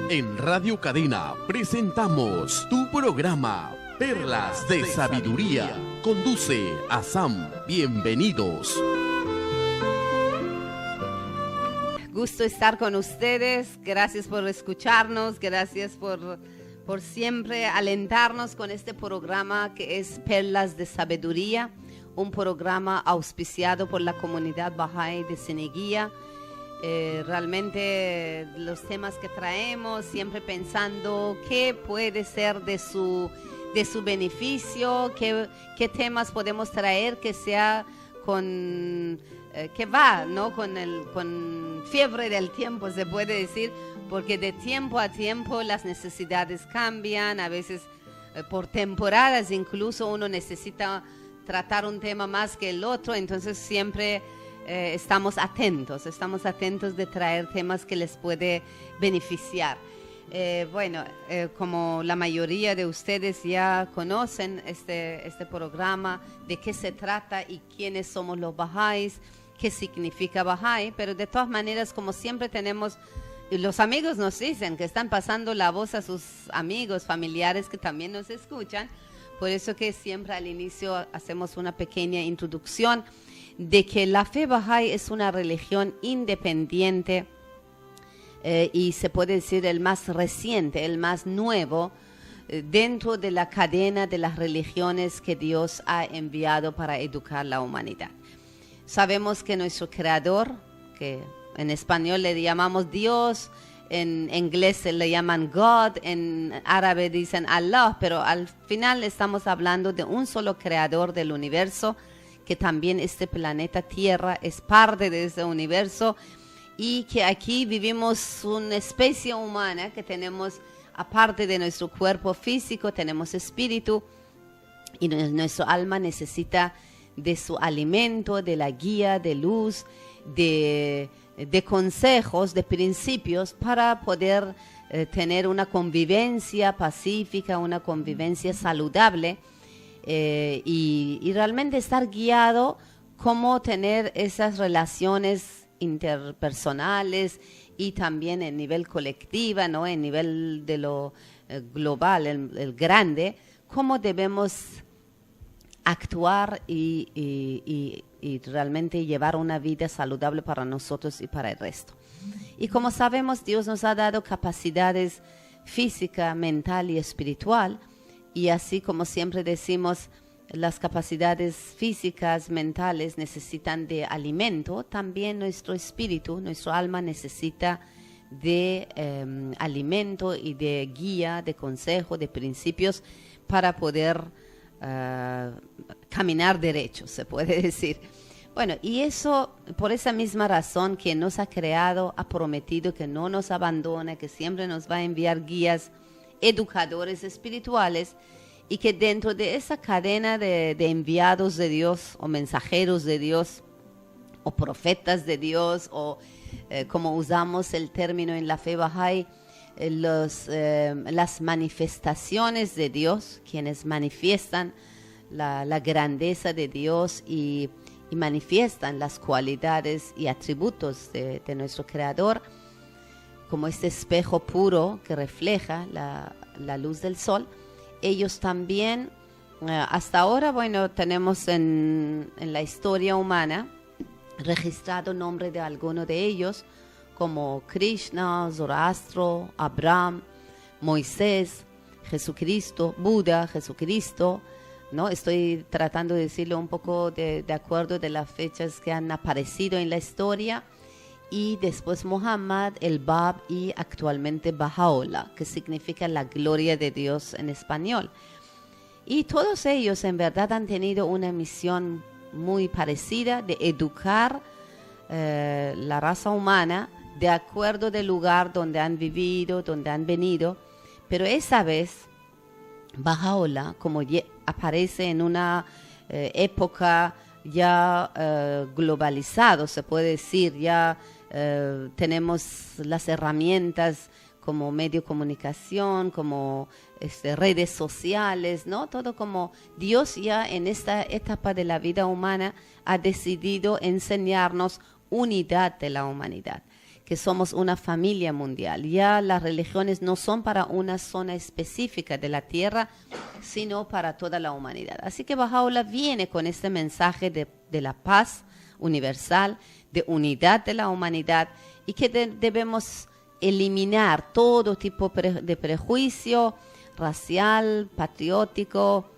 En Radio Cadena presentamos tu programa Perlas de Sabiduría. Conduce a Sam. Bienvenidos. Gusto estar con ustedes. Gracias por escucharnos. Gracias por siempre alentarnos con este programa que es Perlas de Sabiduría, un programa auspiciado por la comunidad Bahá'í de Ceneguía. Realmente los temas que traemos, siempre pensando qué puede ser de su beneficio, qué temas podemos traer que sea que va, ¿no? con fiebre del tiempo, se puede decir, porque de tiempo a tiempo las necesidades cambian, a veces por temporadas incluso uno necesita tratar un tema más que el otro, entonces siempre estamos atentos de traer temas que les puede beneficiar. Como la mayoría de ustedes ya conocen este programa, de qué se trata y quiénes somos los Bahá'ís, qué significa Bahá'í, pero de todas maneras, como siempre tenemos, los amigos nos dicen que están pasando la voz a sus amigos, familiares que también nos escuchan, por eso que siempre al inicio hacemos una pequeña introducción de que la fe Bahá'í es una religión independiente y se puede decir el más reciente, el más nuevo dentro de la cadena de las religiones que Dios ha enviado para educar la humanidad. Sabemos que nuestro creador, que en español le llamamos Dios, en inglés le llaman God, en árabe dicen Allah, pero al final estamos hablando de un solo creador del universo, que también este planeta Tierra es parte de ese universo y que aquí vivimos una especie humana que tenemos, aparte de nuestro cuerpo físico, tenemos espíritu y nuestro alma necesita de su alimento, de la guía, de luz, de consejos, de principios para poder tener una convivencia pacífica, una convivencia saludable. Y realmente estar guiado cómo tener esas relaciones interpersonales y también en nivel colectiva, ¿no? En nivel de lo global, el grande, cómo debemos actuar y realmente llevar una vida saludable para nosotros y para el resto. Y como sabemos, Dios nos ha dado capacidades física, mental y espiritual. Y así como siempre decimos, las capacidades físicas, mentales necesitan de alimento, también nuestro espíritu, nuestro alma necesita de alimento y de guía, de consejo, de principios para poder caminar derecho, se puede decir. Bueno, y eso, por esa misma razón que nos ha creado, ha prometido que no nos abandona, que siempre nos va a enviar guías, educadores espirituales, y que dentro de esa cadena de enviados de Dios o mensajeros de Dios o profetas de Dios o como usamos el término en la fe Bahá'í, las manifestaciones de Dios, quienes manifiestan la grandeza de Dios y manifiestan las cualidades y atributos de nuestro Creador, como este espejo puro que refleja la luz del sol. Ellos también, hasta ahora, tenemos en la historia humana registrado nombre de alguno de ellos, como Krishna, Zoroastro, Abraham, Moisés, Jesucristo, Buda, Jesucristo, ¿no? Estoy tratando de decirlo un poco de acuerdo de las fechas que han aparecido en la historia. Y después Muhammad, el Bab y actualmente Baha'u'lláh, que significa la gloria de Dios en español. Y todos ellos en verdad han tenido una misión muy parecida de educar la raza humana de acuerdo del lugar donde han vivido, donde han venido. Pero esa vez Baha'u'lláh, como aparece en una época ya globalizado, se puede decir, ya tenemos las herramientas como medio de comunicación, como redes sociales, ¿no? Todo como Dios ya en esta etapa de la vida humana ha decidido enseñarnos unidad de la humanidad. que somos una familia mundial. Ya las religiones no son para una zona específica de la tierra, sino para toda la humanidad. Así que Baha'u'lláh viene con este mensaje de la paz universal, de unidad de la humanidad, y que debemos eliminar todo tipo de prejuicio racial, patriótico,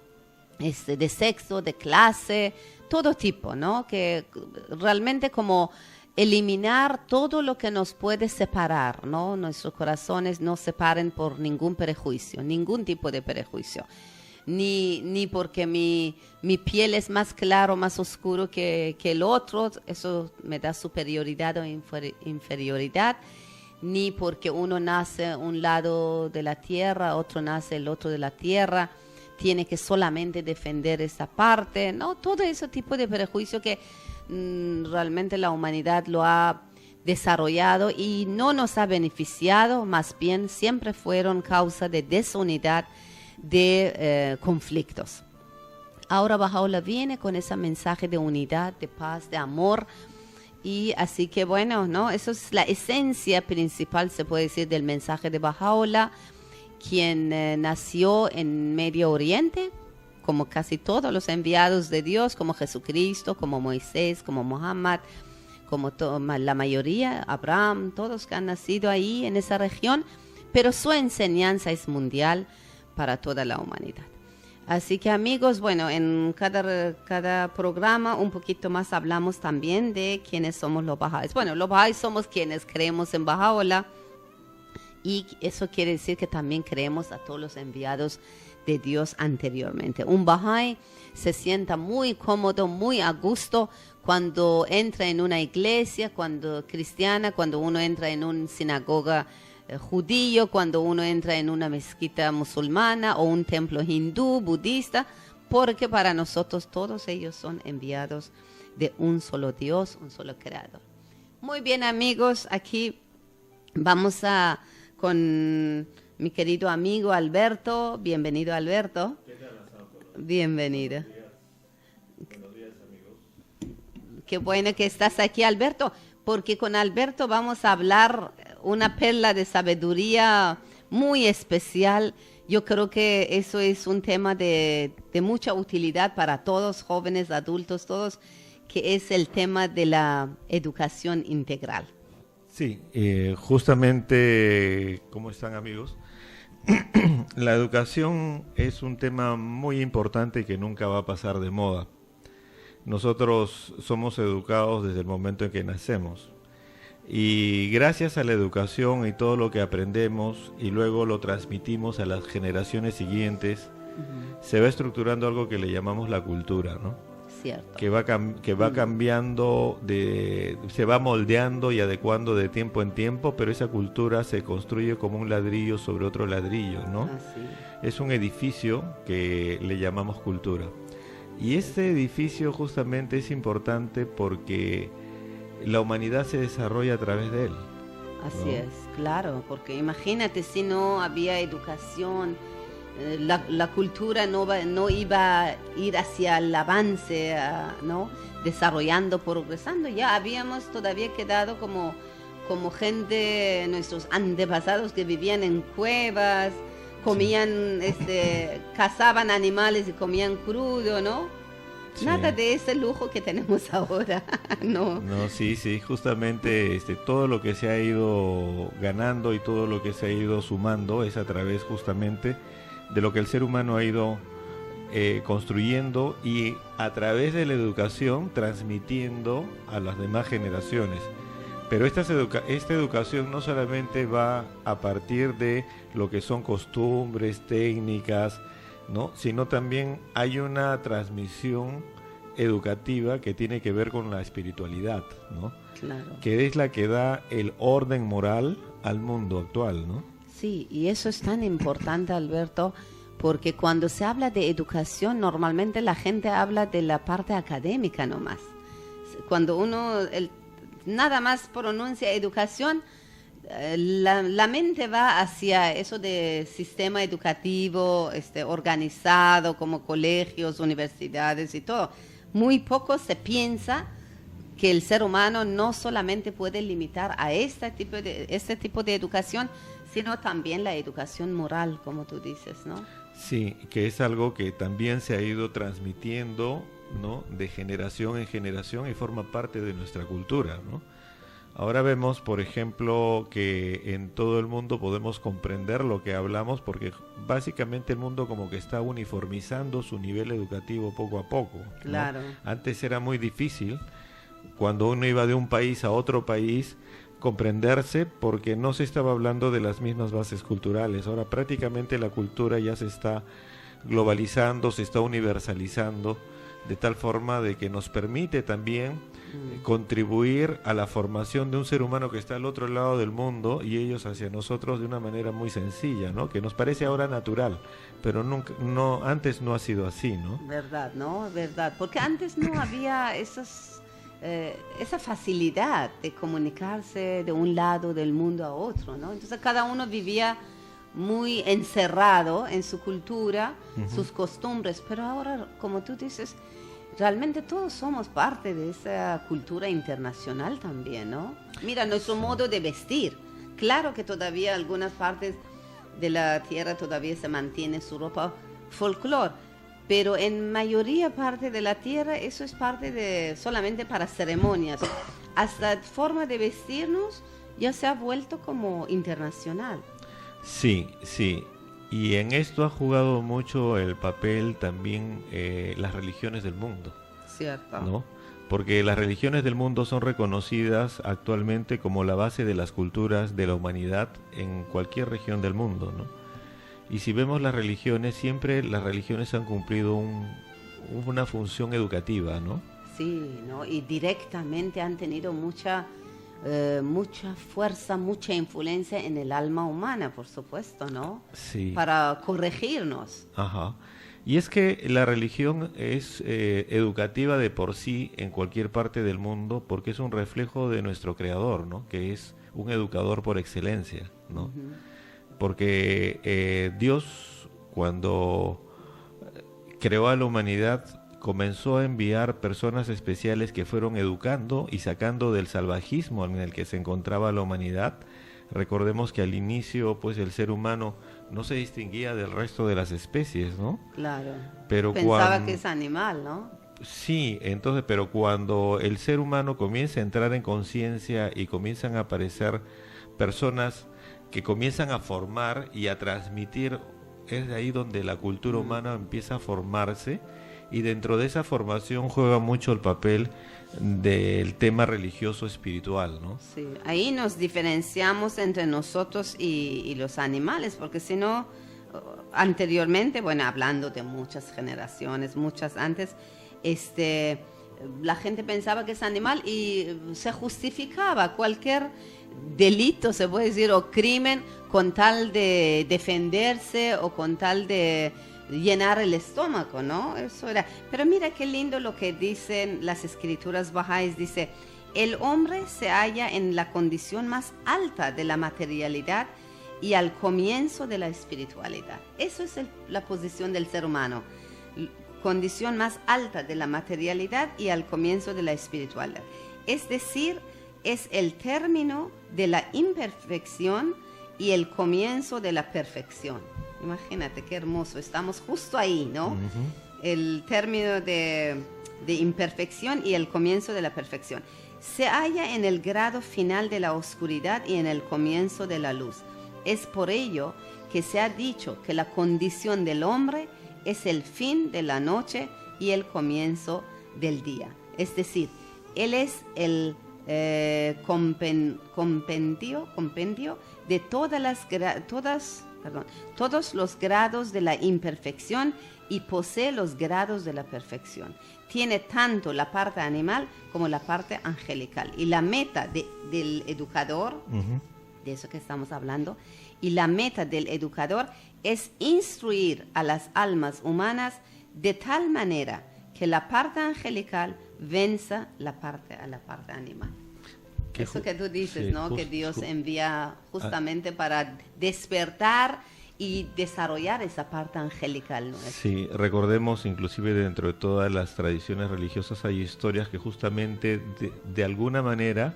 de sexo, de clase, todo tipo, ¿no? Que realmente como eliminar todo lo que nos puede separar, ¿no? Nuestros corazones no separen por ningún prejuicio, ningún tipo de prejuicio. Ni porque mi piel es más claro, más oscuro que el otro, eso me da superioridad o inferioridad, ni porque uno nace un lado de la tierra, otro nace el otro de la tierra, tiene que solamente defender esa parte, ¿no? Todo ese tipo de prejuicio que realmente la humanidad lo ha desarrollado y no nos ha beneficiado, más bien siempre fueron causa de desunidad, de conflictos. Ahora Baha'u'lláh viene con ese mensaje de unidad, de paz, de amor, y así que bueno, ¿no? Eso es la esencia principal, se puede decir, del mensaje de Baha'u'lláh, quien nació en Medio Oriente, como casi todos los enviados de Dios, como Jesucristo, como Moisés, como Muhammad, como la mayoría, Abraham, todos que han nacido ahí en esa región, pero su enseñanza es mundial para toda la humanidad. Así que amigos, bueno, en cada programa un poquito más hablamos también de quiénes somos los Bahá'ís. Bueno, los Bahá'ís somos quienes creemos en Baha'u'lláh, y eso quiere decir que también creemos a todos los enviados de Dios anteriormente. Un Bahá'í se sienta muy cómodo, muy a gusto cuando entra en una iglesia, cuando cristiana, cuando uno entra en una sinagoga judío, cuando uno entra en una mezquita musulmana o un templo hindú, budista, porque para nosotros todos ellos son enviados de un solo Dios, un solo creador. Muy bien amigos, aquí vamos con mi querido amigo Alberto. Bienvenido Alberto. ¿Qué tal, Asaf? Bienvenido. Buenos días, amigos. Qué bueno que estás aquí Alberto, porque con Alberto vamos a hablar una perla de sabiduría muy especial. Yo creo que eso es un tema de mucha utilidad para todos, jóvenes, adultos, todos, que es el tema de la educación integral. Sí, justamente, ¿cómo están amigos? La educación es un tema muy importante que nunca va a pasar de moda. Nosotros somos educados desde el momento en que nacemos. Y gracias a la educación y todo lo que aprendemos y luego lo transmitimos a las generaciones siguientes, se va estructurando algo que le llamamos la cultura, ¿no? Cierto. Que va cambiando, se va moldeando y adecuando de tiempo en tiempo, pero esa cultura se construye como un ladrillo sobre otro ladrillo, ¿no? Así. Es un edificio que le llamamos cultura. Y este edificio justamente es importante porque la humanidad se desarrolla a través de él. Así ¿no? es, claro, porque imagínate si no había educación, la cultura no iba a ir hacia el avance, ¿no? Desarrollando, progresando. Ya habíamos todavía quedado como gente, nuestros antepasados que vivían en cuevas, comían, cazaban animales y comían crudo, ¿no? Sí. Nada de ese lujo que tenemos ahora, ¿no? No, sí, justamente todo lo que se ha ido ganando y todo lo que se ha ido sumando es a través justamente de lo que el ser humano ha ido construyendo y a través de la educación transmitiendo a las demás generaciones. Pero esta educación no solamente va a partir de lo que son costumbres, técnicas, ¿no? Sino también hay una transmisión educativa que tiene que ver con la espiritualidad, ¿no? Claro. Que es la que da el orden moral al mundo actual, ¿no? Sí, y eso es tan importante, Alberto, porque cuando se habla de educación, normalmente la gente habla de la parte académica nomás. Cuando uno nada más pronuncia educación, la mente va hacia eso de sistema educativo organizado, como colegios, universidades y todo. Muy poco se piensa que el ser humano no solamente puede limitar a este tipo de educación, sino también la educación moral, como tú dices, ¿no? Sí, que es algo que también se ha ido transmitiendo, ¿no?, de generación en generación y forma parte de nuestra cultura, ¿no? Ahora vemos, por ejemplo, que en todo el mundo podemos comprender lo que hablamos porque básicamente el mundo como que está uniformizando su nivel educativo poco a poco, ¿no? Claro. Antes era muy difícil, cuando uno iba de un país a otro país, comprenderse porque no se estaba hablando de las mismas bases culturales. Ahora prácticamente la cultura ya se está globalizando, se está universalizando, de tal forma de que nos permite también contribuir a la formación de un ser humano que está al otro lado del mundo y ellos hacia nosotros de una manera muy sencilla, ¿no? Que nos parece ahora natural, pero nunca, no, antes no ha sido así, ¿no? Verdad, ¿no? Verdad, porque antes no había esa facilidad de comunicarse de un lado del mundo a otro, ¿no? Entonces cada uno vivía muy encerrado en su cultura, sus costumbres, pero ahora, como tú dices, realmente todos somos parte de esa cultura internacional también, ¿no? Mira, nuestro modo de vestir. Claro que todavía algunas partes de la tierra todavía se mantiene su ropa folclore, pero en mayoría parte de la tierra eso es parte de solamente para ceremonias. Hasta forma de vestirnos ya se ha vuelto como internacional. Sí, sí. Y en esto ha jugado mucho el papel también las religiones del mundo. Cierto. ¿No? Porque las religiones del mundo son reconocidas actualmente como la base de las culturas de la humanidad en cualquier región del mundo, ¿no? Y si vemos las religiones, siempre las religiones han cumplido una función educativa, ¿no? Sí, ¿no? Y directamente han tenido mucha fuerza, mucha influencia en el alma humana, por supuesto, ¿no? Sí. Para corregirnos. Ajá. Y es que la religión es educativa de por sí en cualquier parte del mundo porque es un reflejo de nuestro creador, ¿no? Que es un educador por excelencia, ¿no? Uh-huh. Porque Dios, cuando creó a la humanidad, comenzó a enviar personas especiales que fueron educando y sacando del salvajismo en el que se encontraba la humanidad. Recordemos que al inicio, pues, el ser humano no se distinguía del resto de las especies, ¿no? Claro. Pero pensaba que es animal, ¿no? Sí, entonces, pero cuando el ser humano comienza a entrar en conciencia y comienzan a aparecer personas que comienzan a formar y a transmitir, es de ahí donde la cultura humana empieza a formarse. Y dentro de esa formación juega mucho el papel del tema religioso espiritual, ¿no? Sí, ahí nos diferenciamos entre nosotros y los animales, porque si no, anteriormente, bueno, hablando de muchas generaciones, muchas antes, la gente pensaba que es animal y se justificaba cualquier delito, se puede decir, o crimen con tal de defenderse o con tal de llenar el estómago, ¿no? Eso era. Pero mira qué lindo lo que dicen las escrituras bahá'ís. Dice, el hombre se halla en la condición más alta de la materialidad y al comienzo de la espiritualidad. Eso es la posición del ser humano. Condición más alta de la materialidad y al comienzo de la espiritualidad. Es decir, es el término de la imperfección y el comienzo de la perfección. Imagínate qué hermoso, estamos justo ahí, ¿no? Uh-huh. El término de imperfección y el comienzo de la perfección. Se halla en el grado final de la oscuridad y en el comienzo de la luz. Es por ello que se ha dicho que la condición del hombre es el fin de la noche y el comienzo del día. Es decir, él es el compendio de todos los grados de la imperfección y posee los grados de la perfección. Tiene tanto la parte animal como la parte angelical. Y la meta del educador, uh-huh, de eso que estamos hablando, y la meta del educador es instruir a las almas humanas de tal manera que la parte angelical venza a la parte animal. Eso que tú dices, sí, ¿no? Que Dios envía justamente para despertar y desarrollar esa parte angelical nuestra. Sí, recordemos inclusive dentro de todas las tradiciones religiosas hay historias que justamente de alguna manera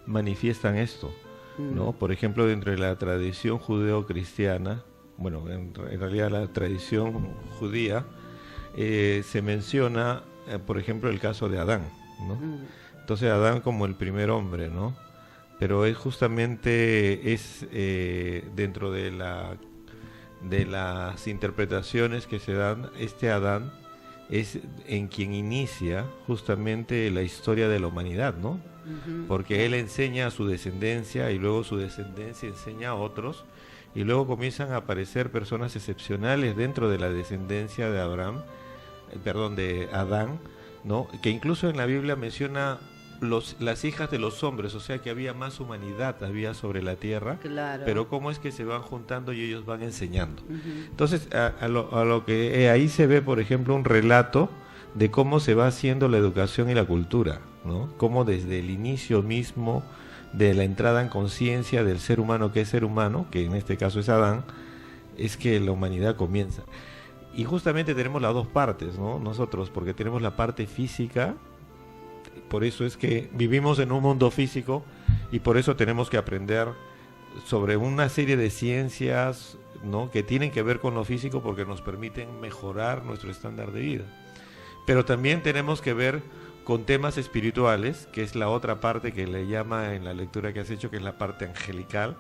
manifiestan esto, ¿no? Por ejemplo, dentro de la tradición judeo-cristiana, bueno, en realidad la tradición judía, se menciona, por ejemplo, el caso de Adán, ¿no? Entonces Adán como el primer hombre, ¿no? Pero es justamente dentro de las interpretaciones que se dan, este Adán es en quien inicia justamente la historia de la humanidad, ¿no? Porque él enseña a su descendencia y luego su descendencia enseña a otros y luego comienzan a aparecer personas excepcionales dentro de la descendencia de de Adán, ¿no? Que incluso en la Biblia menciona las hijas de los hombres, o sea que había más humanidad había sobre la tierra, claro. Pero cómo es que se van juntando y ellos van enseñando. Entonces a lo que ahí se ve, por ejemplo, un relato de cómo se va haciendo la educación y la cultura, ¿no? Cómo desde el inicio mismo de la entrada en conciencia del ser humano, que es ser humano, que en este caso es Adán, es que la humanidad comienza. Y justamente tenemos las dos partes, ¿no? Nosotros, porque tenemos la parte física. Por eso es que vivimos en un mundo físico y por eso tenemos que aprender sobre una serie de ciencias, ¿no? Que tienen que ver con lo físico porque nos permiten mejorar nuestro estándar de vida. Pero también tenemos que ver con temas espirituales, que es la otra parte que le llama en la lectura que has hecho, que es la parte angelical,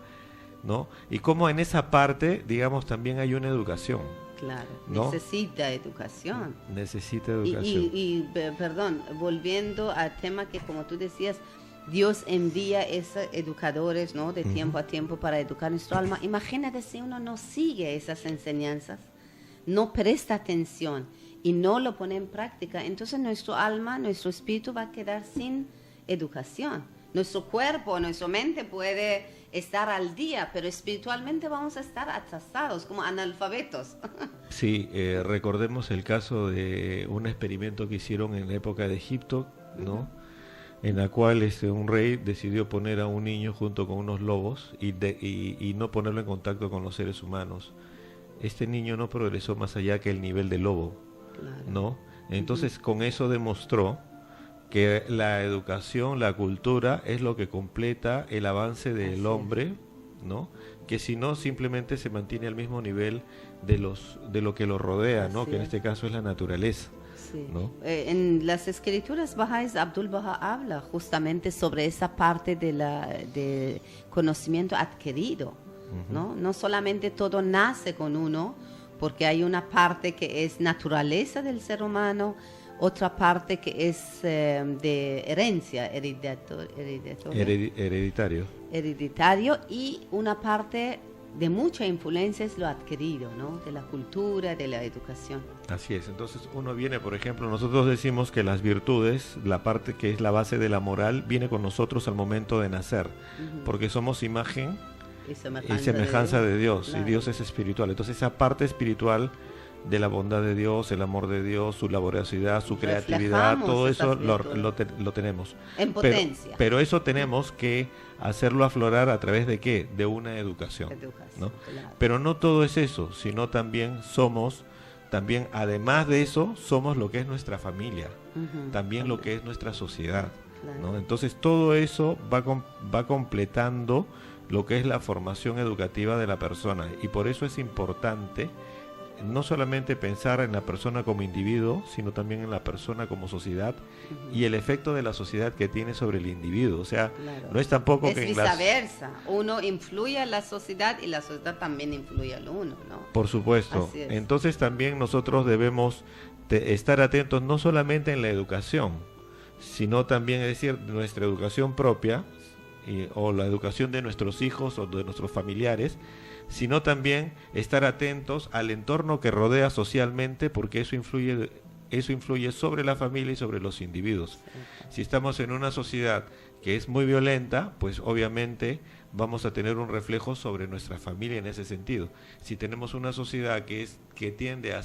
¿no? Y cómo en esa parte, digamos, también hay una educación. Claro, ¿no? Necesita educación. Necesita educación. Perdón, volviendo al tema que como tú decías, Dios envía esos educadores, ¿no? De tiempo a tiempo para educar nuestro alma. Imagínate si uno no sigue esas enseñanzas, no presta atención y no lo pone en práctica, entonces nuestro alma, nuestro espíritu va a quedar sin educación. Nuestro cuerpo, nuestra mente puede estar al día, pero espiritualmente vamos a estar atrasados, como analfabetos. Sí, recordemos el caso de un experimento que hicieron en la época de Egipto, ¿no? En la cual un rey decidió poner a un niño junto con unos lobos y no ponerlo en contacto con los seres humanos. Este niño no progresó más allá que el nivel de lobo, claro. ¿No? Entonces con eso demostró que la educación, la cultura es lo que completa el avance del hombre, ¿no? Que si no simplemente se mantiene al mismo nivel de lo que lo rodea, ¿no? Que en este caso es la naturaleza. Sí. ¿No? En las escrituras bahá'ís, Abdul Baha habla justamente sobre esa parte de conocimiento adquirido, ¿no? No solamente todo nace con uno, porque hay una parte que es naturaleza del ser humano, otra parte que es de herencia, hereditario, y una parte de mucha influencia es lo adquirido, ¿no? De la cultura, de la educación. Así es, entonces uno viene, por ejemplo, nosotros decimos que las virtudes, la parte que es la base de la moral, viene con nosotros al momento de nacer, porque somos imagen y semejanza de Dios, claro. Y Dios es espiritual, entonces esa parte espiritual de la bondad de Dios, el amor de Dios, su laboriosidad, su creatividad, todo eso lo tenemos. En potencia. Pero eso tenemos que hacerlo aflorar a través de ¿qué? De una educación, ¿no? Claro. Pero no todo es eso, sino también además de eso, somos lo que es nuestra familia, también lo que es nuestra sociedad, claro. ¿No? Entonces todo eso va completando lo que es la formación educativa de la persona, y por eso es importante no solamente pensar en la persona como individuo, sino también en la persona como sociedad y el efecto de la sociedad que tiene sobre el individuo. O sea, claro. No es tampoco es que viceversa. Uno influye a la sociedad y la sociedad también influye al uno, ¿no? Por supuesto. Entonces también nosotros debemos estar atentos no solamente en la educación, sino también, es decir, nuestra educación propia o la educación de nuestros hijos o de nuestros familiares, sino también estar atentos al entorno que rodea socialmente, porque eso influye sobre la familia y sobre los individuos. Si estamos en una sociedad que es muy violenta, pues obviamente vamos a tener un reflejo sobre nuestra familia en ese sentido. Si tenemos una sociedad que tiende a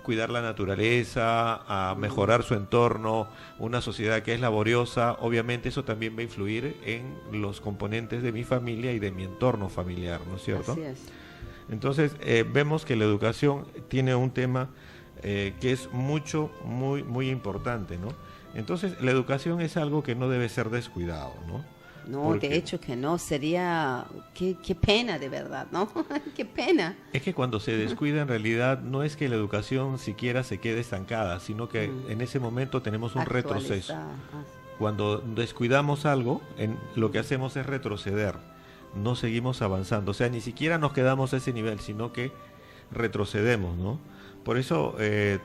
cuidar la naturaleza, a mejorar su entorno, una sociedad que es laboriosa, obviamente eso también va a influir en los componentes de mi familia y de mi entorno familiar, ¿no es cierto? Así es. Entonces, vemos que la educación tiene un tema que es muy importante, ¿no? Entonces, la educación es algo que no debe ser descuidado, ¿no? No, Porque de hecho que no, sería, qué pena de verdad, ¿no? Qué pena. es que cuando se descuida, en realidad, no es que la educación siquiera se quede estancada, sino que en ese momento tenemos un retroceso. Cuando descuidamos algo, lo que hacemos es retroceder, no seguimos avanzando, o sea, ni siquiera nos quedamos a ese nivel, sino que retrocedemos, ¿no? Por eso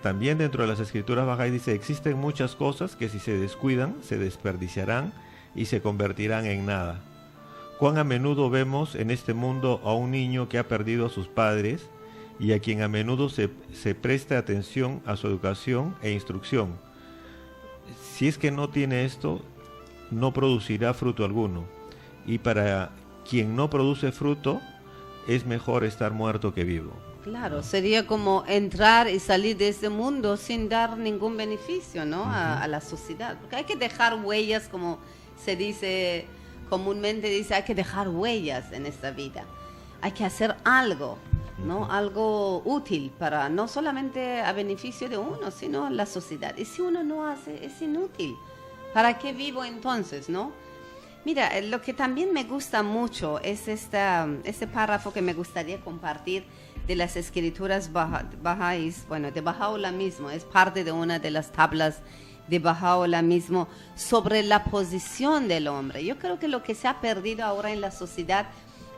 también dentro de las escrituras Bahá'í dice, existen muchas cosas que si se descuidan, se desperdiciarán y se convertirán en nada. Cuán a menudo vemos en este mundo a un niño que ha perdido a sus padres y a quien a menudo se presta atención a su educación e instrucción. Si es que no tiene esto, no producirá fruto alguno. Y para quien no produce fruto, es mejor estar muerto que vivo. Claro, sería como entrar y salir de este mundo sin dar ningún beneficio, ¿no? A la sociedad. Porque hay que dejar huellas, como se dice comúnmente, hay que dejar huellas en esta vida. Hay que hacer algo, ¿no? Algo útil para no solamente a beneficio de uno, sino la sociedad. Y si uno no hace, es inútil. ¿Para qué vivo entonces, no? Mira, lo que también me gusta mucho es este párrafo que me gustaría compartir de las escrituras Bahá'ís, bueno, de Baha'u'lláh mismo, es parte de una de las tablas de Baha'u'lláh mismo, sobre la posición del hombre. Yo creo que lo que se ha perdido ahora en la sociedad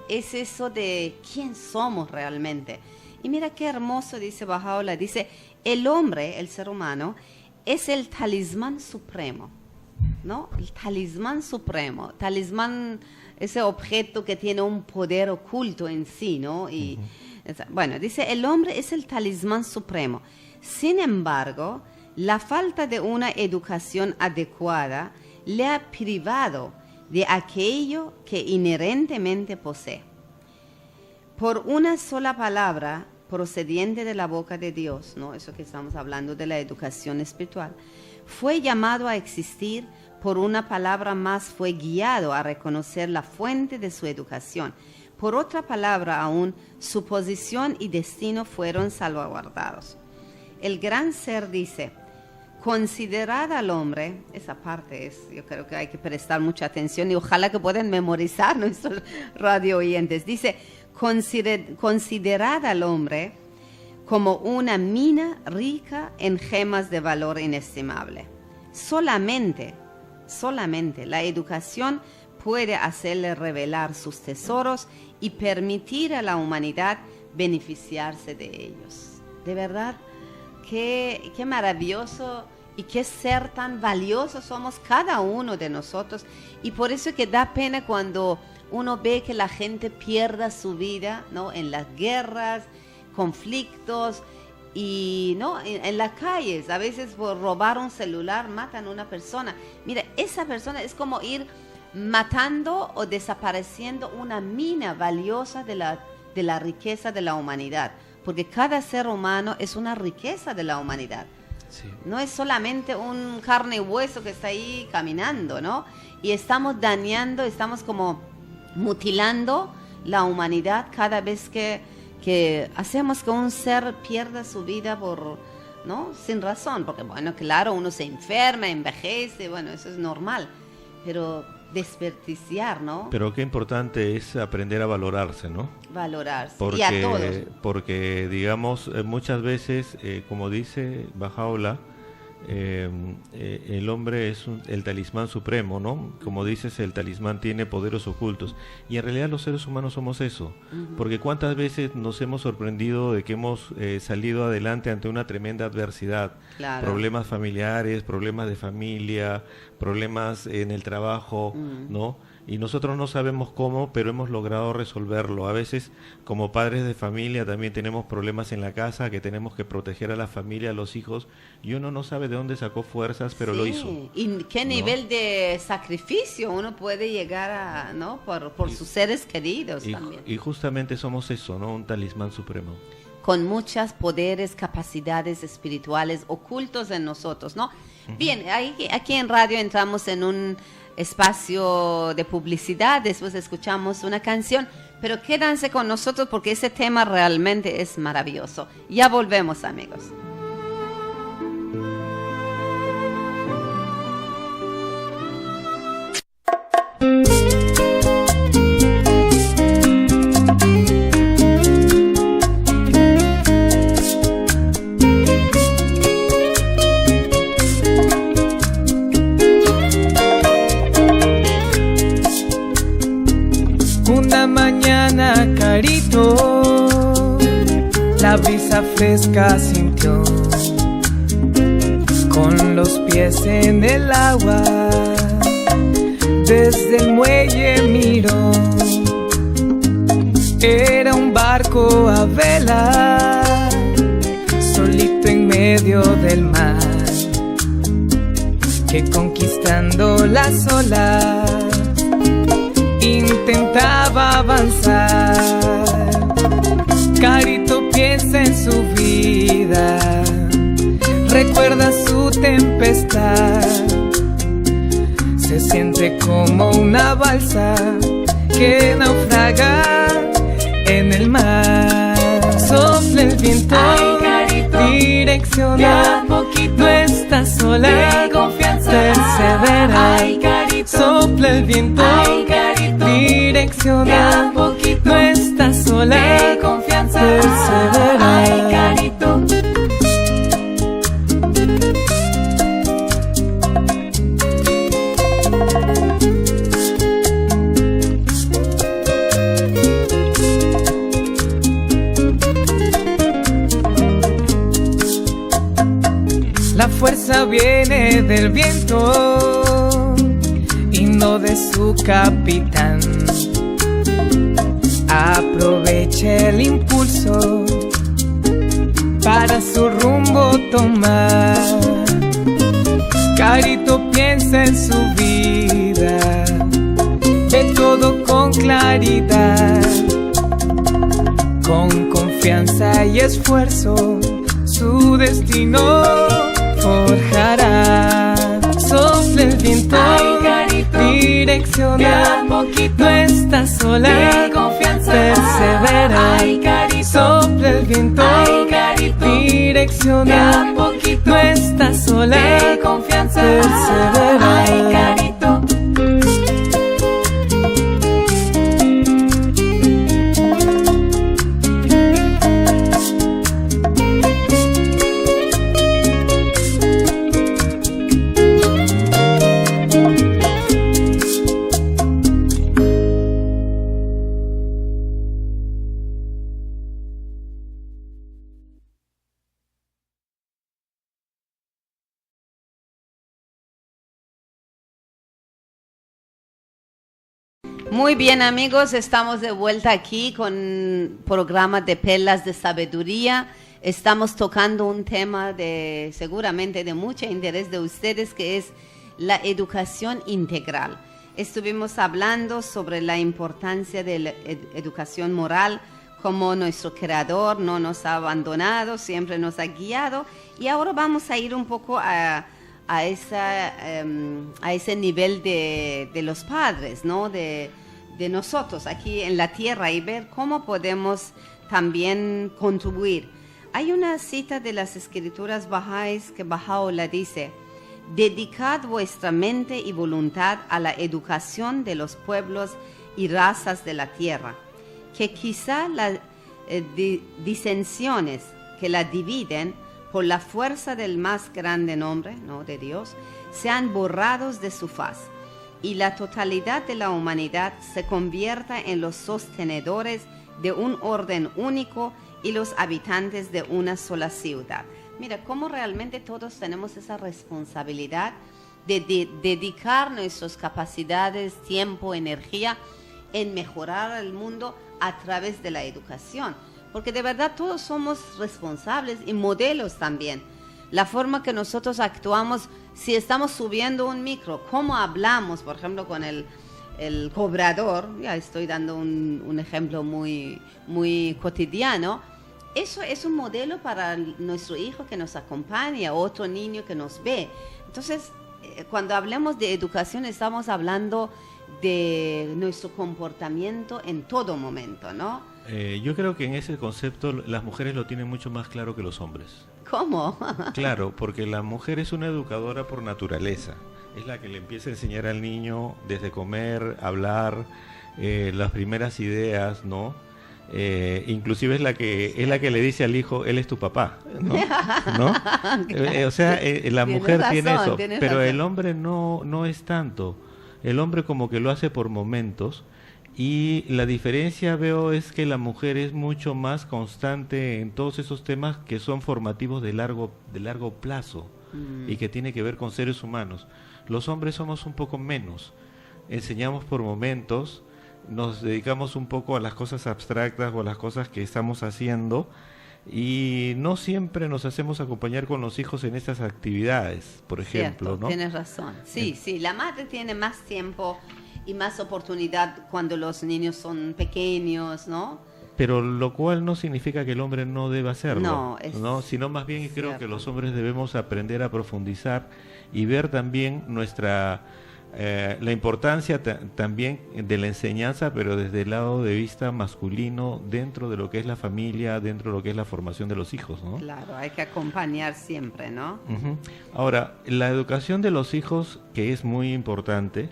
es eso de quién somos realmente. Y mira qué hermoso dice Baha'u'lláh, dice, el hombre, el ser humano, es el talismán supremo, ¿no? El talismán supremo, talismán, ese objeto que tiene un poder oculto en sí, ¿no? Y bueno, dice, el hombre es el talismán supremo. Sin embargo, la falta de una educación adecuada le ha privado de aquello que inherentemente posee. Por una sola palabra procediente de la boca de Dios, ¿no? Eso que estamos hablando de la educación espiritual, fue llamado a existir. Por una palabra más fue guiado a reconocer la fuente de su educación. Por otra palabra aún, su posición y destino fueron salvaguardados. El gran ser dice, considerad al hombre, esa parte es, yo creo que hay que prestar mucha atención y ojalá que puedan memorizar nuestros radio oyentes. Dice, considerad al hombre como una mina rica en gemas de valor inestimable. Solamente la educación puede hacerle revelar sus tesoros y permitir a la humanidad beneficiarse de ellos. De verdad, qué maravilloso y qué ser tan valioso somos cada uno de nosotros. Y por eso que da pena cuando uno ve que la gente pierda su vida, ¿no? En las guerras, conflictos, y no en las calles, a veces por robar un celular matan a una persona. Mira, esa persona es como ir matando o desapareciendo una mina valiosa de la riqueza de la humanidad, porque cada ser humano es una riqueza de la humanidad. Sí. No es solamente un carne y hueso que está ahí caminando, ¿no? Y estamos dañando, estamos como mutilando la humanidad cada vez que hacemos que un ser pierda su vida ¿no? Sin razón, porque bueno, claro, uno se enferma, envejece, bueno, eso es normal, pero desperdiciar, ¿no? Pero qué importante es aprender a valorarse, ¿no? Valorarse, y a todos. Porque, digamos, muchas veces, como dice Baha'u'lláh, el hombre es el talismán supremo, ¿no? Como dices, el talismán tiene poderes ocultos y en realidad los seres humanos somos eso, porque cuántas veces nos hemos sorprendido de que hemos salido adelante ante una tremenda adversidad, claro. Problemas familiares, problemas de familia, problemas en el trabajo, ¿no? Y nosotros no sabemos cómo, pero hemos logrado resolverlo. A veces, como padres de familia, también tenemos problemas en la casa, que tenemos que proteger a la familia, a los hijos, y uno no sabe de dónde sacó fuerzas, pero lo hizo. Y qué nivel de sacrificio uno puede llegar a, ¿no? Por sus seres queridos también. Y justamente somos eso, ¿no? Un talismán supremo. Con muchos poderes, capacidades espirituales ocultos en nosotros, ¿no? Bien, aquí en radio entramos en espacio de publicidad, después escuchamos una canción, pero quédense con nosotros porque ese tema realmente es maravilloso. Ya volvemos, amigos. Una mañana Carito la brisa fresca sintió, con los pies en el agua desde el muelle miró. Era un barco a vela, solito en medio del mar, que conquistando las olas intentaba avanzar. Carito piensa en su vida, recuerda su tempestad, se siente como una balsa que naufraga en el mar. Sopla el viento, ay, Carito, direcciona poquito, no estás sola, confianza, persevera. Ay, Carito, sopla el viento, ay, Carito, direcciona poquito, no estás sola, confianza, persevera. Ay, Carito. La fuerza viene del viento y no de su capitán. Aproveche el impulso para su rumbo tomar. Carito piensa en su vida, ve todo con claridad, con confianza y esfuerzo su destino forjará. Sopla el viento, ay, Carito, direcciona poquito, no estás sola, confianza, persevera. Ay, Carito, sopla el viento, ay, Carito, direcciona poquito, no estás sola, confianza, persevera. Ay, Carito. Muy bien, amigos, estamos de vuelta aquí con programa de Perlas de Sabiduría. Estamos tocando un tema de seguramente de mucho interés de ustedes, que es la educación integral. Estuvimos hablando sobre la importancia de la educación moral, como nuestro Creador no nos ha abandonado, siempre nos ha guiado. Y ahora vamos a ir un poco a ese nivel de los padres, ¿no? De nosotros aquí en la tierra, y ver cómo podemos también contribuir. Hay una cita de las escrituras bahá'ís que Baha'u'lláh dice: dedicad vuestra mente y voluntad a la educación de los pueblos y razas de la tierra, que quizá las disensiones que la dividen por la fuerza del más grande nombre, ¿no?, de Dios, sean borrados de su faz, y la totalidad de la humanidad se convierta en los sostenedores de un orden único y los habitantes de una sola ciudad. Mira, cómo realmente todos tenemos esa responsabilidad de dedicar nuestras capacidades, tiempo, energía en mejorar el mundo a través de la educación. Porque de verdad todos somos responsables y modelos también. La forma que nosotros actuamos, si estamos subiendo un micro, cómo hablamos, por ejemplo, con el cobrador, ya estoy dando un ejemplo muy, muy cotidiano. Eso es un modelo para nuestro hijo que nos acompaña, otro niño que nos ve. Entonces, cuando hablemos de educación estamos hablando de nuestro comportamiento en todo momento, ¿no? Yo creo que en ese concepto las mujeres lo tienen mucho más claro que los hombres. ¿Cómo? Claro, porque la mujer es una educadora por naturaleza. Es la que le empieza a enseñar al niño desde comer, hablar, las primeras ideas, ¿no? Inclusive es la que le dice al hijo, él es tu papá, ¿no? ¿No? O sea, la mujer tiene eso, pero el hombre no es tanto. El hombre como que lo hace por momentos, y la diferencia veo es que la mujer es mucho más constante en todos esos temas que son formativos de largo plazo y que tiene que ver con seres humanos. Los hombres somos un poco menos, enseñamos por momentos, nos dedicamos un poco a las cosas abstractas o a las cosas que estamos haciendo, y no siempre nos hacemos acompañar con los hijos en estas actividades, por ejemplo, cierto, ¿no? Tienes razón. Sí, la madre tiene más tiempo y más oportunidad cuando los niños son pequeños, ¿no? Pero lo cual no significa que el hombre no deba hacerlo, No, sino más bien creo cierto. que los hombres debemos aprender a profundizar y ver también la importancia también de la enseñanza, pero desde el lado de vista masculino, dentro de lo que es la familia, dentro de lo que es la formación de los hijos, ¿no? Claro, hay que acompañar siempre, ¿no? Uh-huh. Ahora, la educación de los hijos, que es muy importante,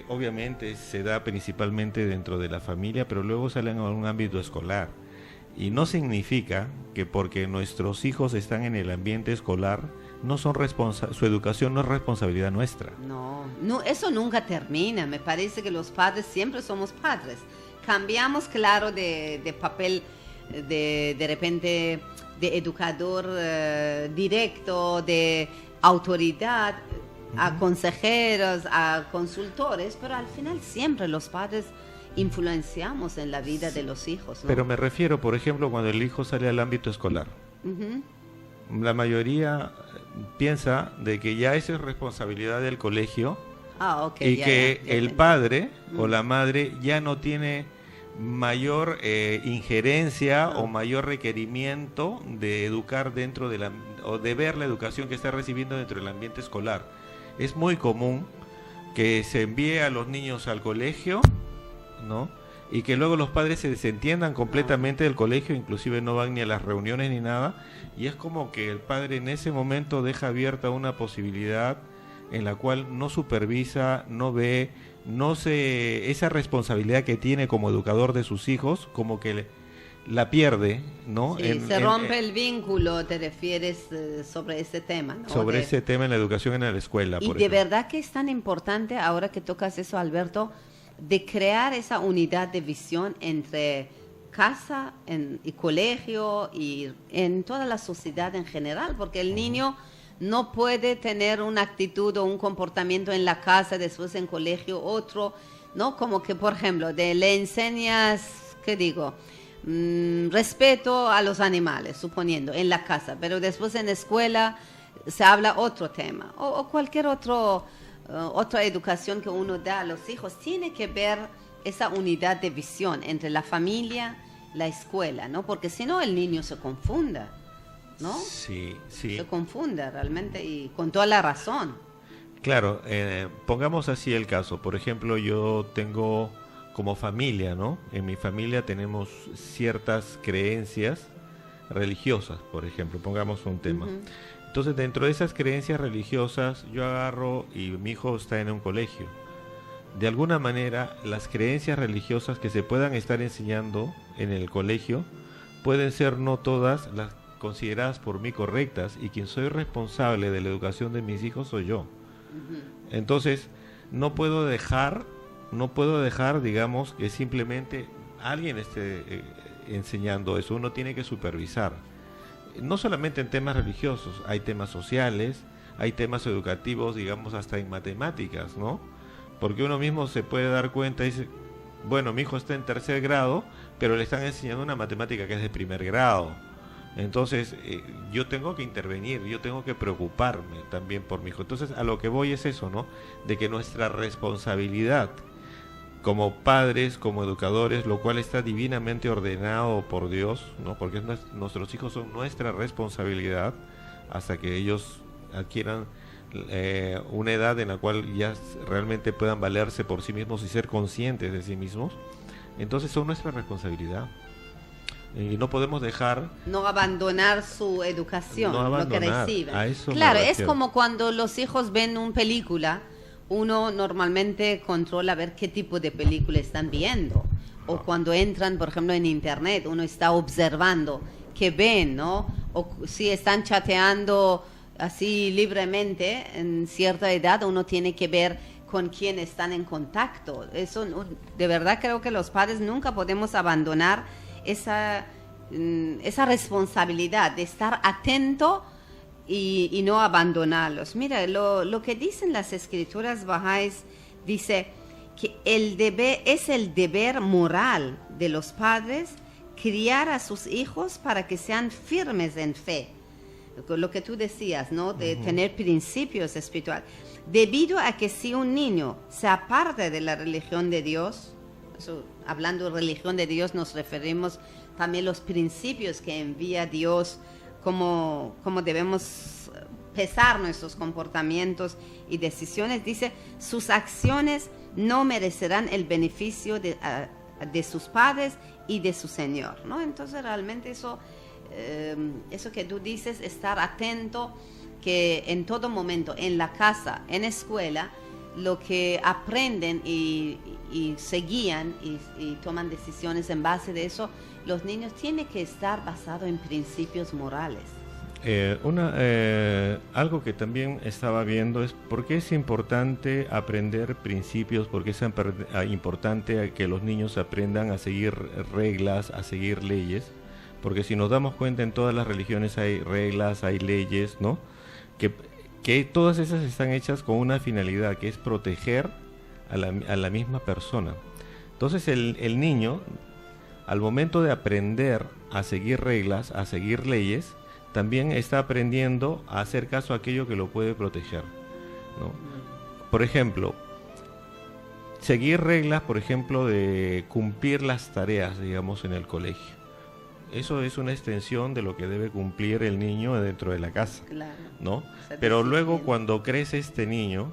obviamente se da principalmente dentro de la familia, pero luego salen a un ámbito escolar. Y no significa que porque nuestros hijos están en el ambiente escolar, no son su educación no es responsabilidad nuestra. No, eso nunca termina. Me parece que los padres siempre somos padres. Cambiamos, claro, de papel de repente de educador directo, de autoridad, a consejeros, a consultores, pero al final siempre los padres influenciamos en la vida de los hijos, ¿no? Pero me refiero, por ejemplo, cuando el hijo sale al ámbito escolar. Uh-huh. La mayoría piensa de que ya eso es responsabilidad del colegio, y que el padre o la madre ya no tiene mayor injerencia o mayor requerimiento de educar dentro de o de ver la educación que está recibiendo dentro del ambiente escolar. Es muy común que se envíe a los niños al colegio, ¿no? Y que luego los padres se desentiendan completamente del colegio, inclusive no van ni a las reuniones ni nada, y es como que el padre en ese momento deja abierta una posibilidad en la cual no supervisa, no ve, esa responsabilidad que tiene como educador de sus hijos, como que la pierde, ¿no? Sí, se rompe el vínculo, te refieres sobre ese tema, ¿no? Sobre ese tema en la educación en la escuela, y por de ejemplo. verdad que es tan importante, ahora que tocas eso, Alberto, de crear esa unidad de visión entre casa y colegio y en toda la sociedad en general, porque el niño no puede tener una actitud o un comportamiento en la casa, después en colegio otro, ¿no? Como que, por ejemplo, le enseñas, ¿qué digo? Respeto a los animales, suponiendo, en la casa, pero después en la escuela se habla otro tema, o cualquier otra educación que uno da a los hijos. Tiene que ver esa unidad de visión entre la familia, la escuela, ¿no? Porque si no el niño se confunda, ¿no? Sí. Se confunda realmente, y con toda la razón. Claro, pongamos así el caso. Por ejemplo, yo tengo como familia, ¿no? En mi familia tenemos ciertas creencias religiosas, por ejemplo, pongamos un tema. Uh-huh. Entonces, dentro de esas creencias religiosas, yo agarro y mi hijo está en un colegio. De alguna manera, las creencias religiosas que se puedan estar enseñando en el colegio pueden ser no todas las consideradas por mí correctas, y quien soy responsable de la educación de mis hijos soy yo. Uh-huh. Entonces, no puedo dejar, digamos, que simplemente alguien esté enseñando eso. Uno tiene que supervisar. No solamente en temas religiosos, hay temas sociales, hay temas educativos, digamos, hasta en matemáticas, ¿no? Porque uno mismo se puede dar cuenta y dice, bueno, mi hijo está en 3er grado, pero le están enseñando una matemática que es de 1er grado. Entonces, yo tengo que intervenir, yo tengo que preocuparme también por mi hijo. Entonces, a lo que voy es eso, ¿no? De que nuestra responsabilidad como padres, como educadores, lo cual está divinamente ordenado por Dios, ¿no? Porque nuestros hijos son nuestra responsabilidad hasta que ellos adquieran una edad en la cual ya realmente puedan valerse por sí mismos y ser conscientes de sí mismos, entonces son nuestra responsabilidad. Y no podemos dejar... No abandonar su educación, no abandonar, lo que reciben. a eso me Claro, es refiero. como cuando los hijos ven una película, uno normalmente controla ver qué tipo de película están viendo. O cuando entran, por ejemplo, en internet, uno está observando qué ven, ¿no? O si están chateando así libremente, en cierta edad uno tiene que ver con quién están en contacto. Eso, de verdad creo que los padres nunca podemos abandonar esa responsabilidad de estar atento y no abandonarlos. Mira, lo que dicen las escrituras bahá'ís, dice que es el deber moral de los padres criar a sus hijos para que sean firmes en fe. Lo que tú decías, ¿no? De tener principios espirituales. Debido a que si un niño se aparta de la religión de Dios, hablando de religión de Dios, nos referimos también a los principios que envía Dios, cómo debemos pesar nuestros comportamientos y decisiones. Dice, sus acciones no merecerán el beneficio de sus padres y de su Señor, ¿no? Entonces realmente eso que tú dices, estar atento, que en todo momento, en la casa, en la escuela, lo que aprenden y se guían y toman decisiones en base de eso, los niños tienen que estar basados en principios morales. Algo que también estaba viendo es por qué es importante aprender principios, por qué es importante que los niños aprendan a seguir reglas, a seguir leyes, porque si nos damos cuenta en todas las religiones hay reglas, hay leyes, ¿no? Que todas esas están hechas con una finalidad, que es proteger a la misma persona. Entonces el niño, al momento de aprender a seguir reglas, a seguir leyes, también está aprendiendo a hacer caso a aquello que lo puede proteger, ¿no? Por ejemplo, seguir reglas, por ejemplo, de cumplir las tareas, digamos, en el colegio. Eso es una extensión de lo que debe cumplir el niño dentro de la casa, Claro. ¿no? Pero luego cuando crece este niño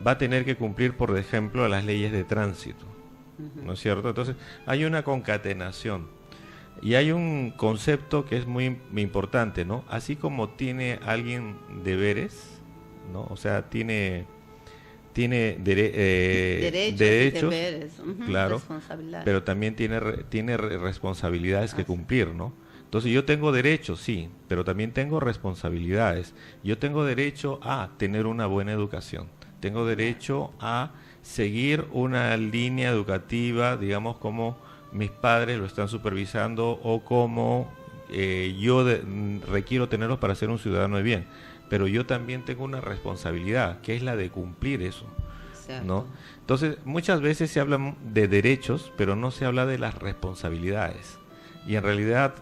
va a tener que cumplir, por ejemplo, las leyes de tránsito, ¿no es cierto? Entonces hay una concatenación y hay un concepto que es muy importante, ¿no? Así como tiene alguien deberes, ¿no? O sea, tiene derechos, deberes, claro, responsabilidades. pero también tiene responsabilidades que cumplir, ¿no? Entonces yo tengo derechos, sí, pero también tengo responsabilidades. Yo tengo derecho a tener una buena educación, tengo derecho a seguir una línea educativa, digamos, como mis padres lo están supervisando o como yo requiero tenerlos para ser un ciudadano de bien. Pero yo también tengo una responsabilidad, que es la de cumplir eso, ¿no? Entonces, muchas veces se habla de derechos, pero no se habla de las responsabilidades. Y en realidad,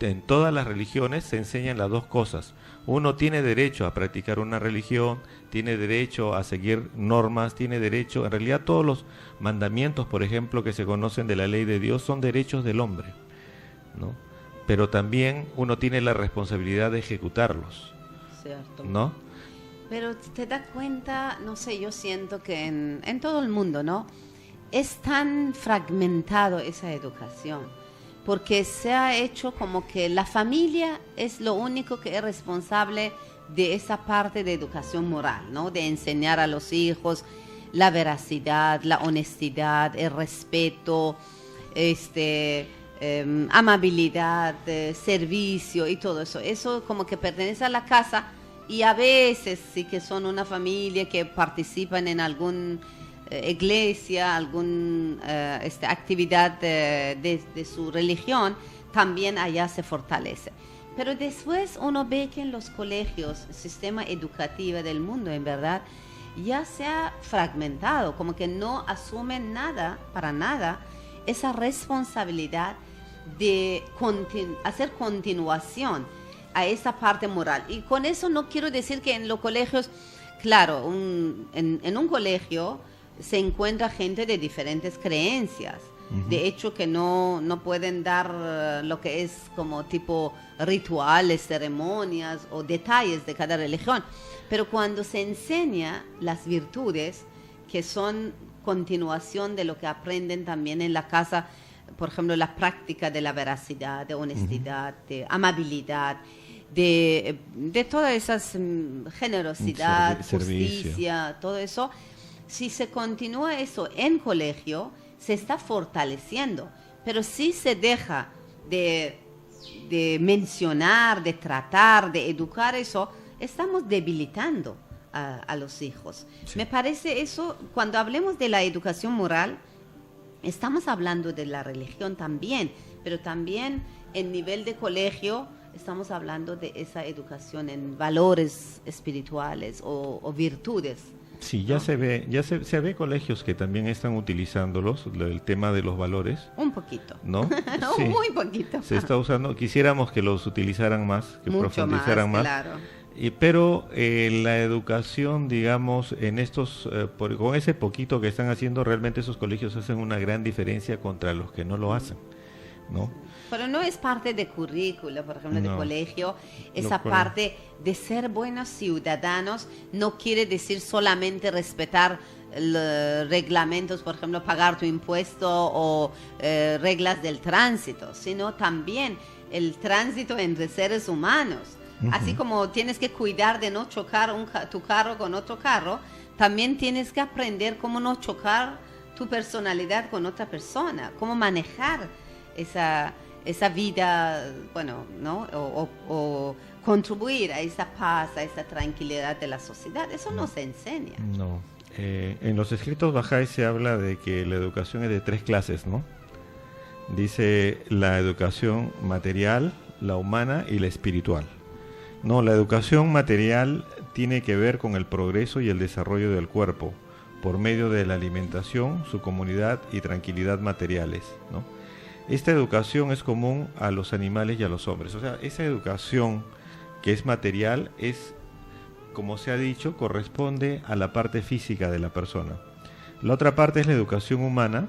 en todas las religiones se enseñan las dos cosas. Uno tiene derecho a practicar una religión, tiene derecho a seguir normas, tiene derecho... En realidad, todos los mandamientos, por ejemplo, que se conocen de la ley de Dios, son derechos del hombre, ¿no? Pero también uno tiene la responsabilidad de ejecutarlos. Cierto. ¿No? Pero te das cuenta, no sé, yo siento que en todo el mundo, ¿no? Es tan fragmentado esa educación, porque se ha hecho como que la familia es lo único que es responsable de esa parte de educación moral, ¿no? De enseñar a los hijos la veracidad, la honestidad, el respeto, amabilidad, servicio y todo eso. Eso como que pertenece a la casa y a veces sí que son una familia que participan en alguna iglesia, alguna actividad de su religión, también allá se fortalece. Pero después uno ve que en los colegios, el sistema educativo del mundo, en verdad, ya se ha fragmentado, como que no asumen nada, para nada, esa responsabilidad de hacer continuación a esa parte moral. Y con eso no quiero decir que en los colegios, claro, en un colegio se encuentra gente de diferentes creencias, De hecho, que no pueden dar lo que es como tipo rituales, ceremonias o detalles de cada religión. Pero cuando se enseña las virtudes, que son continuación de lo que aprenden también en la casa, por ejemplo, la práctica de la veracidad, de honestidad, de amabilidad, de todas esas generosidad, justicia, todo eso. Si se continúa eso en colegio, se está fortaleciendo, pero si se deja de mencionar, de tratar, de educar eso, estamos debilitando a los hijos. Sí. Me parece eso, cuando hablemos de la educación moral, estamos hablando de la religión también, pero también en nivel de colegio estamos hablando de esa educación en valores espirituales o virtudes. Sí, ya se ve colegios que también están utilizándolos, el tema de los valores. Un poquito. ¿No? Sí. Muy poquito. Se está usando, quisiéramos que los utilizaran más, que mucho profundizaran más. Claro. Pero la educación, digamos, en estos, con ese poquito que están haciendo, realmente esos colegios hacen una gran diferencia contra los que no lo hacen, ¿no? Pero no es parte de currículo, por ejemplo, de colegio. Esa parte de ser buenos ciudadanos no quiere decir solamente respetar reglamentos, por ejemplo, pagar tu impuesto o reglas del tránsito, sino también el tránsito entre seres humanos. Así como tienes que cuidar de no chocar tu carro con otro carro, también tienes que aprender cómo no chocar tu personalidad con otra persona, cómo manejar esa vida, bueno, ¿no? O contribuir a esa paz, a esa tranquilidad de la sociedad. Eso no se enseña. No. En los escritos Bahá'í se habla de que la educación es de 3 clases, ¿no? Dice la educación material, la humana y la espiritual. No, la educación material tiene que ver con el progreso y el desarrollo del cuerpo por medio de la alimentación, su comunidad y tranquilidad materiales, ¿no? Esta educación es común a los animales y a los hombres. O sea, esa educación que es material es, como se ha dicho, corresponde a la parte física de la persona. La otra parte es la educación humana,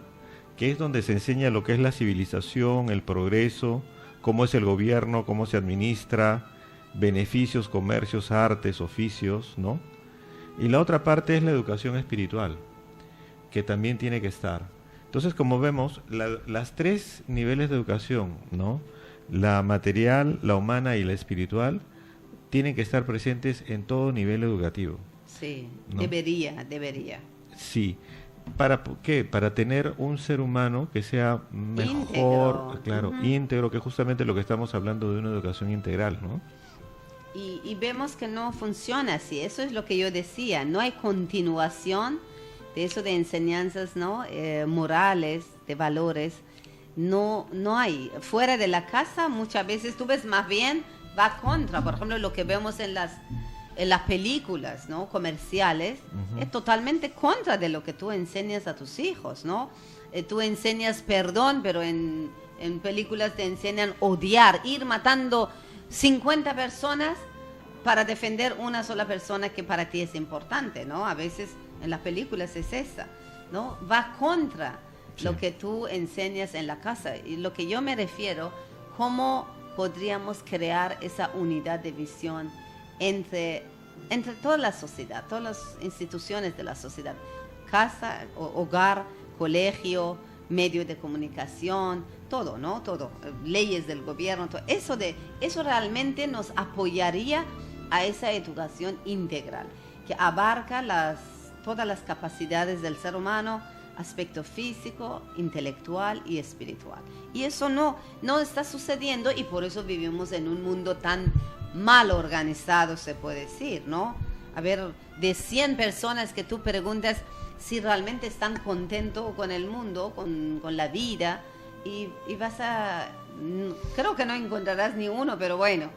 que es donde se enseña lo que es la civilización, el progreso, cómo es el gobierno, cómo se administra, beneficios, comercios, artes, oficios, ¿no? Y la otra parte es la educación espiritual, que también tiene que estar. Entonces, como vemos, las 3 niveles de educación, ¿no? La material, la humana y la espiritual, tienen que estar presentes en todo nivel educativo. Sí, ¿no? Debería. Sí. ¿Para qué? Para tener un ser humano que sea mejor, claro, íntegro, que es justamente lo que estamos hablando de una educación integral, ¿no? Y vemos que no funciona así. Eso es lo que yo decía. No hay continuación de eso de enseñanzas, ¿no? Morales, de valores. No hay. Fuera de la casa muchas veces tú ves más bien va contra. Por ejemplo, lo que vemos en las películas, ¿no? Comerciales, es totalmente contra de lo que tú enseñas a tus hijos, ¿no? Tú enseñas perdón, pero en películas te enseñan odiar, ir matando 50 personas para defender una sola persona que para ti es importante, ¿no? A veces en las películas es esa, ¿no? Va contra lo que tú enseñas en la casa. Y lo que yo me refiero, cómo podríamos crear esa unidad de visión entre toda la sociedad, todas las instituciones de la sociedad, casa, hogar, colegio, medio de comunicación, todo, ¿no? Todo, leyes del gobierno, todo. Eso realmente nos apoyaría a esa educación integral, que abarca todas las capacidades del ser humano, aspecto físico, intelectual y espiritual. Y eso no está sucediendo, y por eso vivimos en un mundo tan mal organizado, se puede decir, ¿no? A ver, de 100 personas que tú preguntas si realmente están contentos con el mundo, con la vida, y creo que no encontrarás ni uno, pero bueno,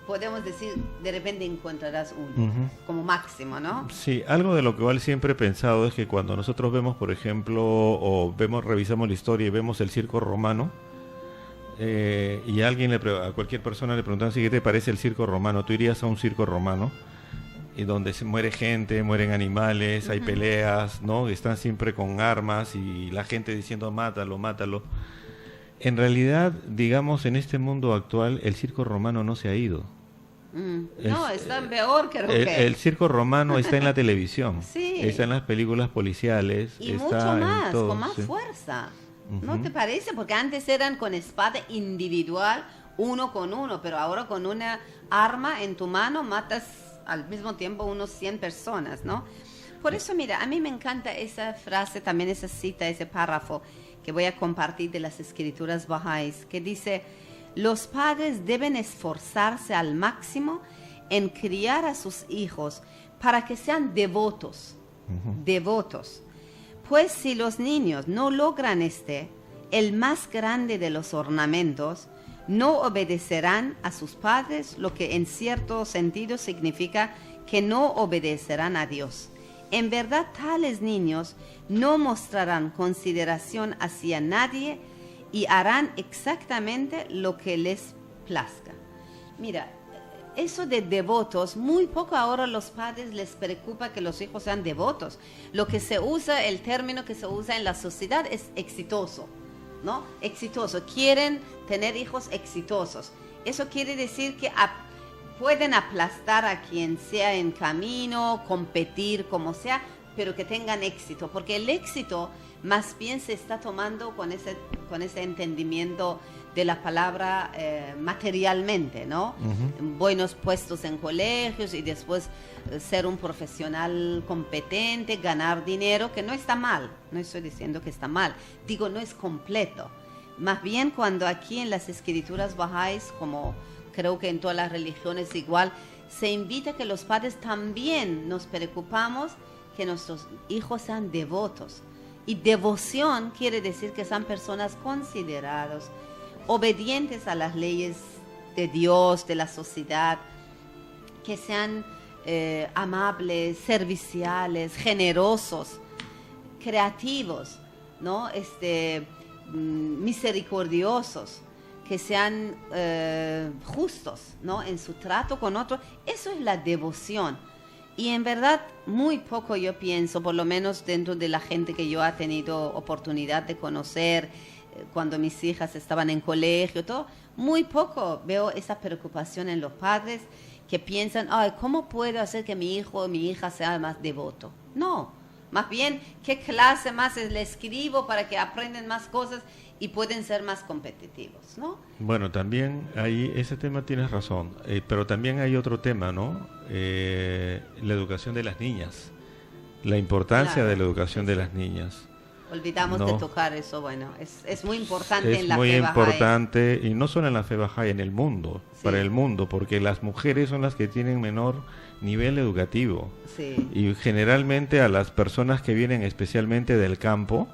podemos decir, de repente encontrarás uno, como máximo, ¿no? Sí, algo de lo que igual siempre he pensado es que cuando nosotros vemos, por ejemplo, revisamos la historia y vemos el circo romano, y a cualquier persona le preguntan si ¿qué te parece el circo romano? ¿Tú irías a un circo romano? y donde se muere gente, mueren animales, hay peleas, ¿no? Están siempre con armas y la gente diciendo mátalo, mátalo. En realidad, digamos, en este mundo actual, el circo romano no se ha ido. No, está peor, creo que. El circo romano está en la televisión, Sí. está en las películas policiales, Y está mucho en más, todo, con más sí. fuerza. ¿No te parece? Porque antes eran con espada individual, uno con uno, pero ahora con una arma en tu mano matas al mismo tiempo unos 100 personas, ¿no? Por eso, mira, a mí me encanta esa frase, también esa cita, ese párrafo que voy a compartir de las escrituras bahá'ís, que dice: los padres deben esforzarse al máximo en criar a sus hijos para que sean devotos, devotos. Pues si los niños no logran el más grande de los ornamentos, no obedecerán a sus padres, lo que en cierto sentido significa que no obedecerán a Dios. En verdad, tales niños no mostrarán consideración hacia nadie y harán exactamente lo que les plazca. Mira, eso de devotos, muy poco ahora a los padres les preocupa que los hijos sean devotos. Lo que se usa, el término que se usa en la sociedad es exitoso, ¿no? Exitoso. Quieren tener hijos exitosos. Eso quiere decir que pueden aplastar a quien sea en camino, competir como sea, pero que tengan éxito, porque el éxito más bien se está tomando con ese entendimiento de la palabra materialmente, ¿no? Buenos puestos en colegios y después ser un profesional competente, ganar dinero, que no está mal, no estoy diciendo que está mal, digo, no es completo. Más bien cuando aquí en las escrituras bahá'ís, como creo que en todas las religiones igual, se invita a que los padres también nos preocupamos que nuestros hijos sean devotos. Y devoción quiere decir que sean personas consideradas, obedientes a las leyes de Dios, de la sociedad, que sean amables, serviciales, generosos, creativos, ¿no? Misericordiosos, que sean justos, ¿no? En su trato con otros. Eso es la devoción. Y en verdad, muy poco yo pienso, por lo menos dentro de la gente que yo he tenido oportunidad de conocer, cuando mis hijas estaban en colegio, todo, muy poco veo esa preocupación en los padres que piensan, ay, ¿cómo puedo hacer que mi hijo o mi hija sea más devoto? No, más bien, ¿qué clase más le escribo para que aprendan más cosas y pueden ser más competitivos, ¿no? Bueno, también ahí ese tema tienes razón, pero también hay otro tema, ¿no? La educación de las niñas, la importancia Claro, de la educación de las niñas. Olvidamos No. de tocar eso, bueno, es muy importante Es en la muy fe bahá'í. importante, y no solo en la fe bahá'í, en el mundo, Sí. para el mundo, porque las mujeres son las que tienen menor nivel educativo. Sí. Y generalmente a las personas que vienen especialmente del campo,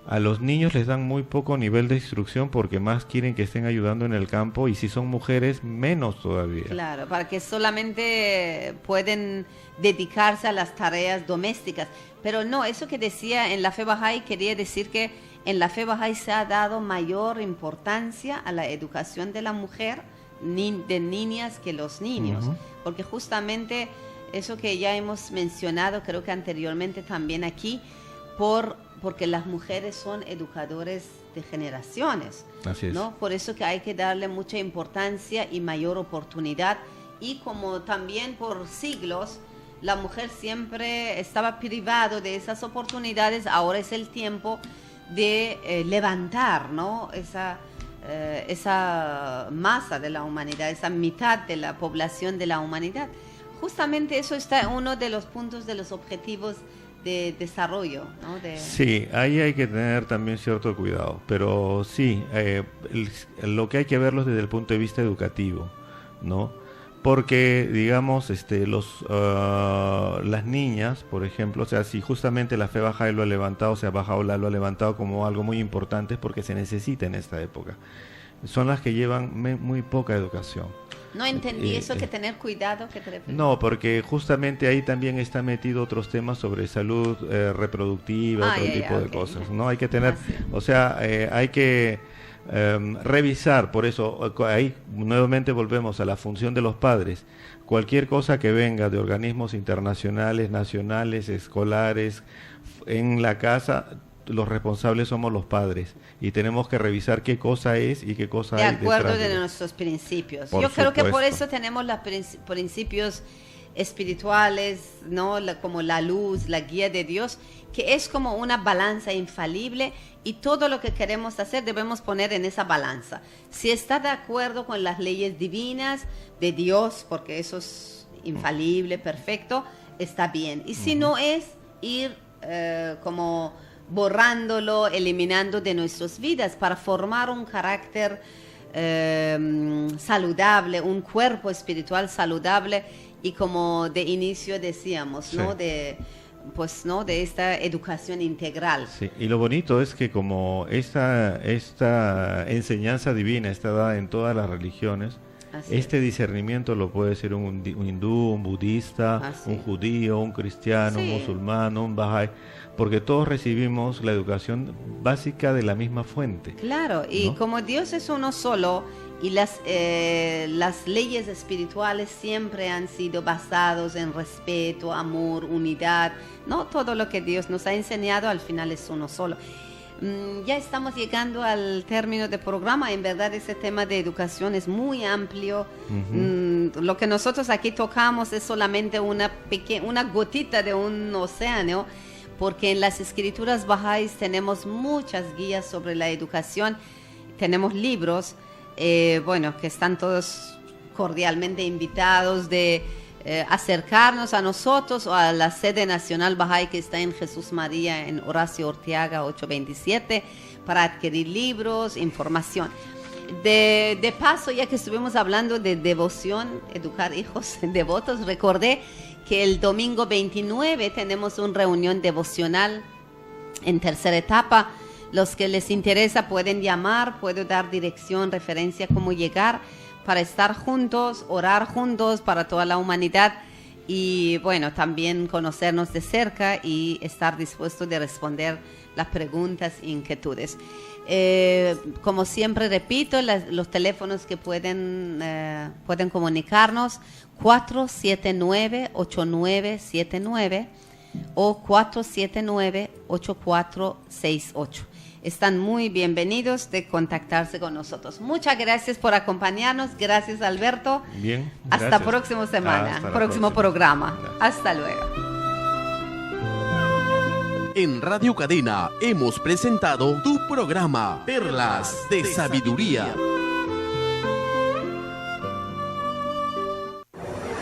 a los niños les dan muy poco nivel de instrucción porque más quieren que estén ayudando en el campo, y si son mujeres, menos todavía. Claro, para que solamente pueden dedicarse a las tareas domésticas. Pero no, eso que decía en la fe bahá'í quería decir que en la fe bahá'í se ha dado mayor importancia a la educación de la mujer, de niñas que los niños. Porque justamente eso que ya hemos mencionado, creo que anteriormente también aquí, porque las mujeres son educadores de generaciones. Así es. ¿no? Por eso que hay que darle mucha importancia y mayor oportunidad. Y como también por siglos la mujer siempre estaba privada de esas oportunidades, ahora es el tiempo de levantar, ¿no? esa masa de la humanidad, esa mitad de la población de la humanidad. Justamente eso está uno de los puntos de los objetivos de desarrollo, ¿no? Sí, ahí hay que tener también cierto cuidado, pero sí, lo que hay que verlo desde el punto de vista educativo, ¿no? Porque, digamos, las niñas, por ejemplo, o sea, si justamente la fe bahá'í lo ha levantado, o sea, Baha'u'lláh lo ha levantado como algo muy importante, es porque se necesita en esta época. Son las que llevan muy poca educación. No entendí eso, que tener cuidado, que te refieres. No, porque justamente ahí también está metido otros temas sobre salud reproductiva, otro tipo de cosas, ¿no? Hay que tener, o sea, hay que revisar. Por eso ahí nuevamente volvemos a la función de los padres. Cualquier cosa que venga de organismos internacionales, nacionales, escolares, en la casa, los responsables somos los padres y tenemos que revisar qué cosa es y qué cosa hay de acuerdo detrás de nuestros principios. Por Yo creo que por supuesto. eso tenemos los principios espirituales, ¿no? Como la luz, la guía de Dios, que es como una balanza infalible, y todo lo que queremos hacer debemos poner en esa balanza. Si está de acuerdo con las leyes divinas de Dios, porque eso es infalible, perfecto, está bien. Y si no es, ir como borrándolo, eliminando de nuestras vidas para formar un carácter saludable, un cuerpo espiritual saludable, y como de inicio decíamos, Sí. ¿no? De esta educación integral. Sí, y lo bonito es que como esta enseñanza divina está dada en todas las religiones, Así este discernimiento lo puede ser un hindú, un budista, Así. un judío, un cristiano, Sí. un musulmán, un bahá'í, porque todos recibimos la educación básica de la misma fuente. Claro, y ¿no? como Dios es uno solo, y las leyes espirituales siempre han sido basadas en respeto, amor, unidad, no todo lo que Dios nos ha enseñado al final es uno solo. Ya estamos llegando al término del programa. En verdad ese tema de educación es muy amplio. Lo que nosotros aquí tocamos es solamente una gotita de un océano, porque en las escrituras bahá'ís tenemos muchas guías sobre la educación, tenemos libros, que están todos cordialmente invitados de acercarnos a nosotros o a la sede nacional Bahá'í que está en Jesús María, en Horacio Orteaga 827, para adquirir libros, información. De paso, ya que estuvimos hablando de devoción, educar hijos devotos, recordé que el domingo 29 tenemos una reunión devocional en tercera etapa. Los que les interesa pueden llamar, puedo dar dirección, referencia, cómo llegar, para estar juntos, orar juntos para toda la humanidad, y bueno, también conocernos de cerca y estar dispuestos de responder las preguntas e inquietudes. Como siempre repito, los teléfonos que pueden comunicarnos: 479-8979 o 479-8468. Están muy bienvenidos de contactarse con nosotros. Muchas gracias por acompañarnos. Gracias, Alberto. Bien, Hasta gracias. próxima semana, Hasta la próximo próxima. programa. Gracias. Hasta luego. En Radio Cadena hemos presentado tu programa Perlas de Sabiduría.